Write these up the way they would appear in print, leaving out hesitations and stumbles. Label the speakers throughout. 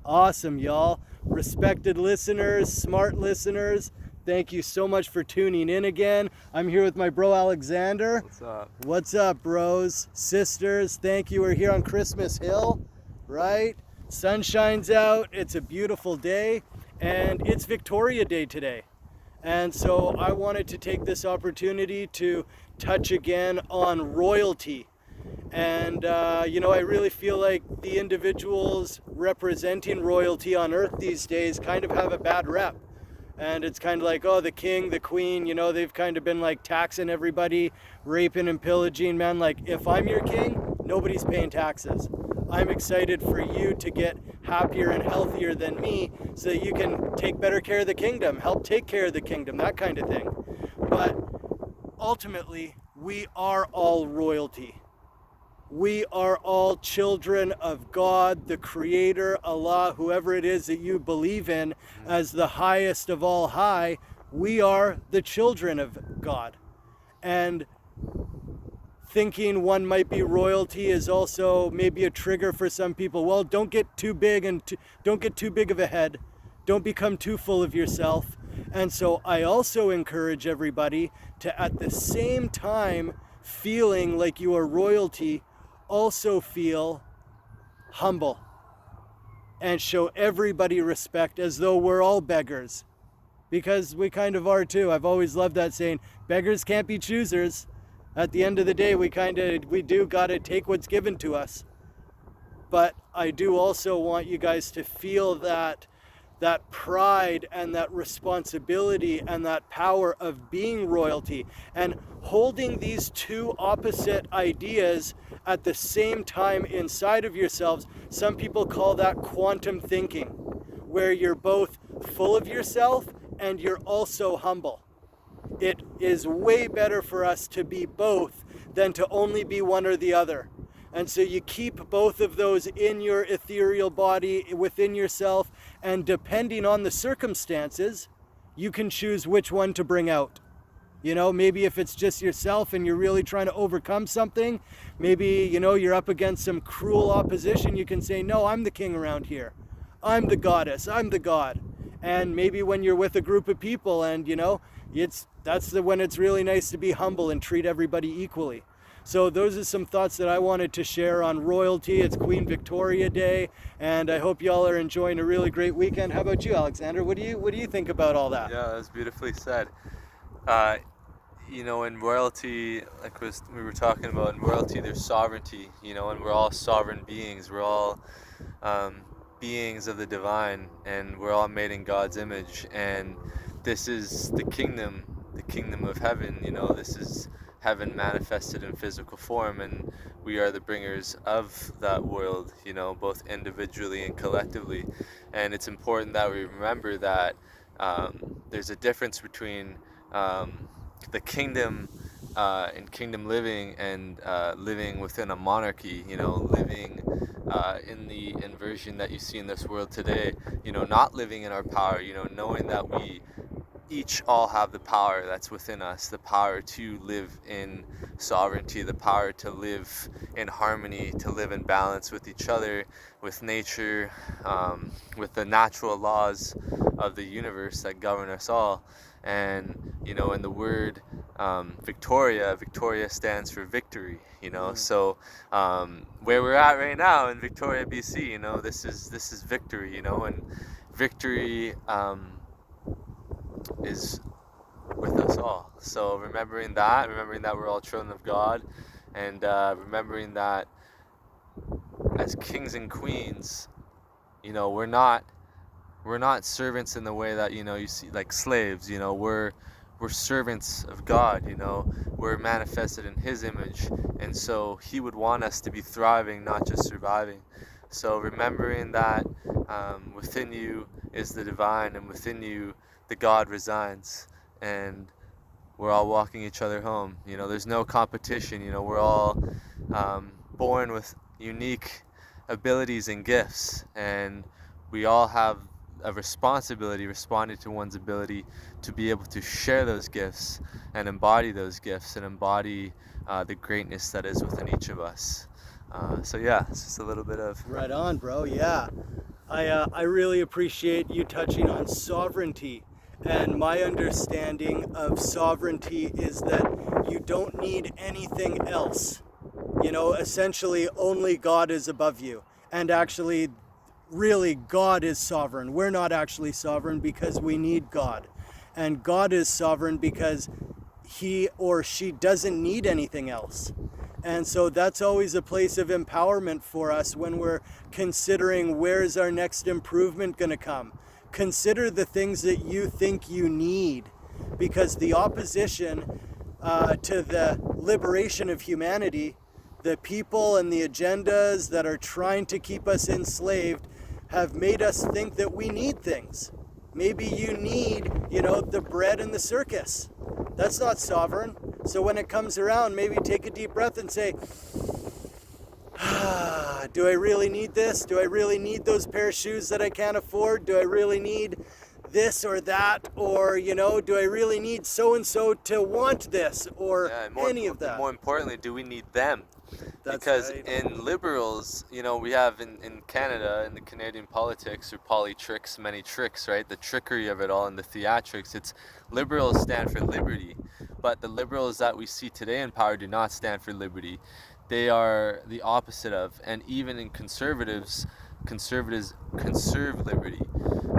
Speaker 1: Awesome, y'all. Respected listeners, smart listeners, thank you so much for tuning in again. I'm here with my bro Alexander.
Speaker 2: What's up?
Speaker 1: What's up, bros, sisters? Thank you. We're here on Christmas Hill, right? Sun shines out. It's a beautiful day, and it's Victoria Day today. And so I wanted to take this opportunity to touch again on royalty. And, I really feel like the individuals representing royalty on earth these days kind of have a bad rep. And it's kind of like, oh, the king, the queen, they've kind of been like taxing everybody, raping and pillaging, man. Like, if I'm your king, nobody's paying taxes. I'm excited for you to get happier and healthier than me so that you can take better care of the kingdom, help take care of the kingdom, that kind of thing. But ultimately, we are all royalty. We are all children of God, the Creator, Allah, whoever it is that you believe in as the highest of all high. We are the children of God. And thinking one might be royalty is also maybe a trigger for some people. Well, don't get too big and don't get too big of a head. Don't become too full of yourself. And so I also encourage everybody to, at the same time, feeling like you are royalty, also feel humble and show everybody respect as though we're all beggars, because we kind of are too. I've always loved that saying, beggars can't be choosers. At the end of the day, we do gotta take what's given to us. But I do also want you guys to feel that pride and that responsibility and that power of being royalty, and holding these two opposite ideas at the same time inside of yourselves. Some people call that quantum thinking, where you're both full of yourself and you're also humble. It is way better for us to be both than to only be one or the other. And so you keep both of those in your ethereal body, within yourself, and depending on the circumstances, you can choose which one to bring out. Maybe if it's just yourself and you're really trying to overcome something, maybe, you're up against some cruel opposition, you can say, no, I'm the king around here. I'm the goddess, I'm the god. And maybe when you're with a group of people and, when it's really nice to be humble and treat everybody equally. So those are some thoughts that I wanted to share on royalty. It's Queen Victoria Day, and I hope y'all are enjoying a really great weekend. How about you, Alexander? What do you think about all that?
Speaker 2: Yeah, that's beautifully said. In royalty, like we were talking about, in royalty there's sovereignty, and we're all sovereign beings. We're all beings of the divine, and we're all made in God's image. And this is the kingdom of heaven. This is heaven manifested in physical form, and we are the bringers of that world, both individually and collectively. And it's important that we remember that there's a difference between the kingdom and kingdom living and living within a monarchy, living in the inversion that you see in this world today, not living in our power, knowing that we each all have the power that's within us, the power to live in sovereignty, the power to live in harmony, to live in balance with each other, with nature, with the natural laws of the universe that govern us all. And in the word Victoria stands for victory. So where we're at right now in Victoria, BC, this is victory. And victory is with us all. So remembering that we're all children of God, and remembering that as kings and queens, we're not servants in the way that you see like slaves. We're servants of God. We're manifested in His image, and so He would want us to be thriving, not just surviving. So remembering that within you is the divine, and within you the God resides, and we're all walking each other home. There's no competition. We're all born with unique abilities and gifts, and we all have a responsibility, responding to one's ability to be able to share those gifts and embody those gifts and embody the greatness that is within each of us. So yeah, it's just a little bit of...
Speaker 1: Right on, bro. Yeah. I really appreciate you touching on sovereignty. And my understanding of sovereignty is that you don't need anything else. You know, essentially only God is above you. And actually, really, God is sovereign. We're not actually sovereign because we need God. And God is sovereign because he or she doesn't need anything else. And so that's always a place of empowerment for us when we're considering where's our next improvement going to come. Consider the things that you think you need, because the opposition to the liberation of humanity, the people and the agendas that are trying to keep us enslaved, have made us think that we need things. Maybe you need, the bread and the circus. That's not sovereign. So when it comes around, maybe take a deep breath and say, do I really need this? Do I really need those pair of shoes that I can't afford? Do I really need this or that? Or, do I really need so-and-so to want this or any of that?
Speaker 2: More importantly, do we need them?
Speaker 1: That's
Speaker 2: because
Speaker 1: right.
Speaker 2: in liberals, we have in Canada, in the Canadian politics, or politricks, many tricks, right? The trickery of it all and the theatrics. It's liberals stand for liberty, but the liberals that we see today in power do not stand for liberty. They are the opposite of, and even in conservatives conserve liberty.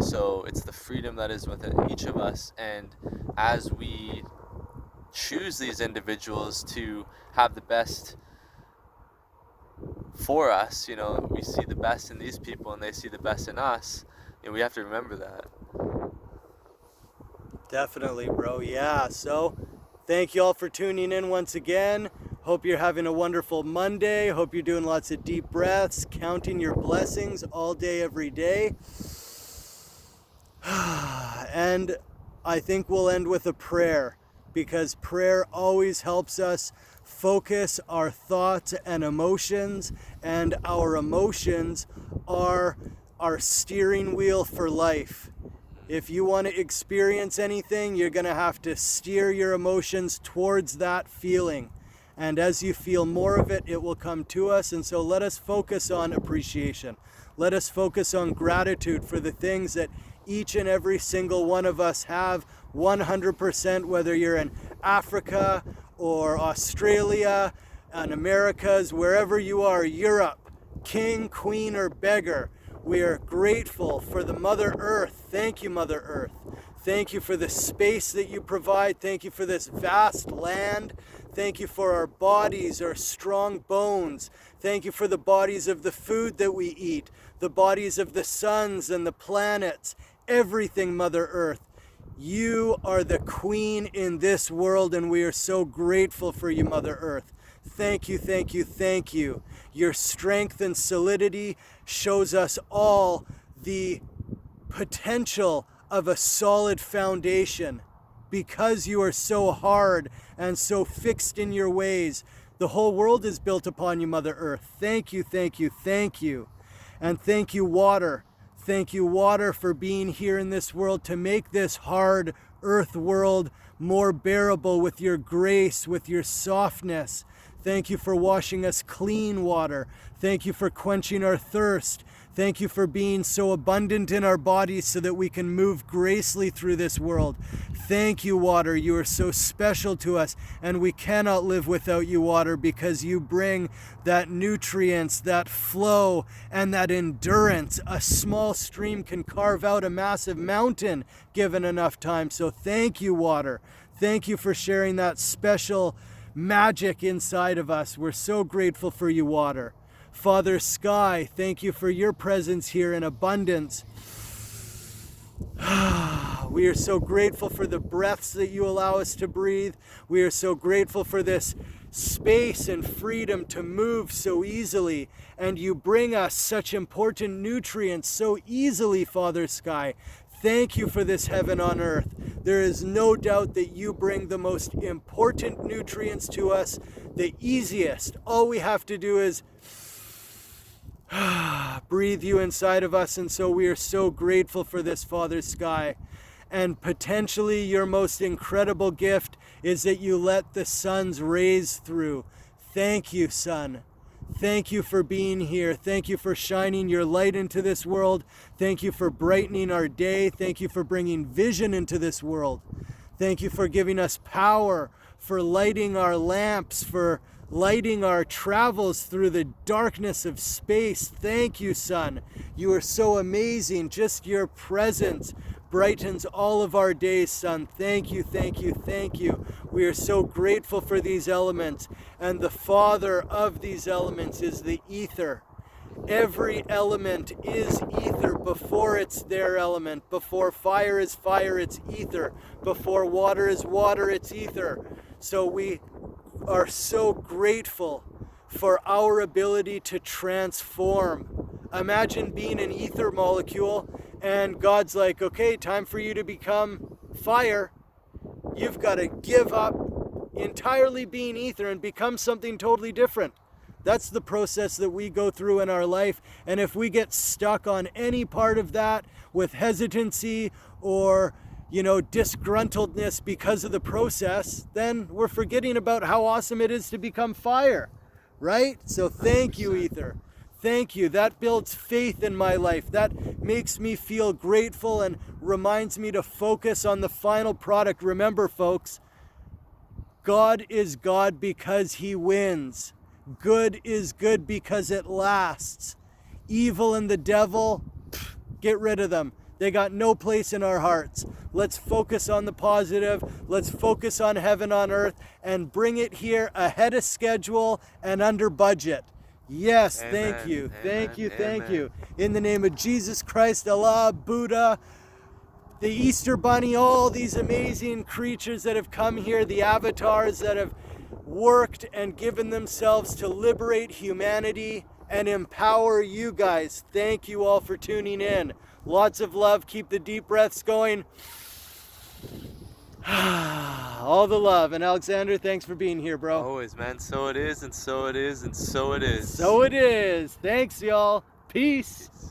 Speaker 2: So it's the freedom that is within each of us, and as we choose these individuals to have the best for us, we see the best in these people and they see the best in us, and we have to remember that.
Speaker 1: Definitely, bro. Yeah. So thank you all for tuning in once again. Hope you're having a wonderful Monday. Hope you're doing lots of deep breaths, counting your blessings all day, every day. And I think we'll end with a prayer, because prayer always helps us focus our thoughts and emotions, and our emotions are our steering wheel for life. If you want to experience anything, you're going to have to steer your emotions towards that feeling. And as you feel more of it, it will come to us. And so let us focus on appreciation. Let us focus on gratitude for the things that each and every single one of us have 100%, whether you're in Africa or Australia and Americas, wherever you are, Europe, king, queen, or beggar. We are grateful for the Mother Earth. Thank you, Mother Earth. Thank you for the space that you provide. Thank you for this vast land. Thank you for our bodies, our strong bones. Thank you for the bodies of the food that we eat, the bodies of the suns and the planets, everything, Mother Earth. You are the queen in this world, and we are so grateful for you, Mother Earth. Thank you, thank you, thank you. Your strength and solidity shows us all the potential of a solid foundation. Because you are so hard and so fixed in your ways, the whole world is built upon you, Mother Earth. Thank you, thank you, thank you. And thank you, water. Thank you, water, for being here in this world to make this hard earth world more bearable with your grace, with your softness. Thank you for washing us clean, water. Thank you for quenching our thirst. Thank you for being so abundant in our bodies so that we can move gracefully through this world. Thank you, water. You are so special to us, and we cannot live without you, water, because you bring that nutrients, that flow, and that endurance. A small stream can carve out a massive mountain given enough time. So thank you, water. Thank you for sharing that special magic inside of us. We're so grateful for you, water. Father Sky, thank you for your presence here in abundance. We are so grateful for the breaths that you allow us to breathe. We are so grateful for this space and freedom to move so easily. And you bring us such important nutrients so easily, Father Sky. Thank you for this heaven on earth. There is no doubt that you bring the most important nutrients to us, the easiest. All we have to do is breathe you inside of us, and so we are so grateful for this, Father Sky. And potentially your most incredible gift is that you let the sun's rays through. Thank you, sun. Thank you for being here. Thank you for shining your light into this world. Thank you for brightening our day. Thank you for bringing vision into this world. Thank you for giving us power, for lighting our lamps, for lighting our travels through the darkness of space. Thank you, Son. You are so amazing. Just your presence brightens all of our days, Son. Thank you, thank you, thank you. We are so grateful for these elements. And the Father of these elements is the ether. Every element is ether before it's their element. Before fire is fire, it's ether. Before water is water, it's ether. So we are so grateful for our ability to transform. Imagine being an ether molecule and God's like, okay, time for you to become fire. You've got to give up entirely being ether and become something totally different. That's the process that we go through in our life. And if we get stuck on any part of that with hesitancy or, disgruntledness because of the process, then we're forgetting about how awesome it is to become fire, right? So thank you, ether. Thank you. That builds faith in my life. That makes me feel grateful and reminds me to focus on the final product. Remember, folks, God is God because he wins. Good is good because it lasts. Evil and the devil, get rid of them. They got no place in our hearts. Let's focus on the positive. Let's focus on heaven on earth and bring it here ahead of schedule and under budget. Yes,
Speaker 2: Amen.
Speaker 1: thank you.
Speaker 2: Amen.
Speaker 1: Thank you. Thank
Speaker 2: Amen.
Speaker 1: you. In the name of Jesus Christ, Allah, Buddha, the Easter Bunny, all these amazing creatures that have come here, the avatars that have worked and given themselves to liberate humanity and empower you guys. Thank you all for tuning in. Lots of love. Keep the deep breaths going. All the love. And Alexander, thanks for being here, bro.
Speaker 2: Always, man. So it is, and so it is, and so it is.
Speaker 1: So it is. Thanks, y'all. Peace.
Speaker 2: Peace.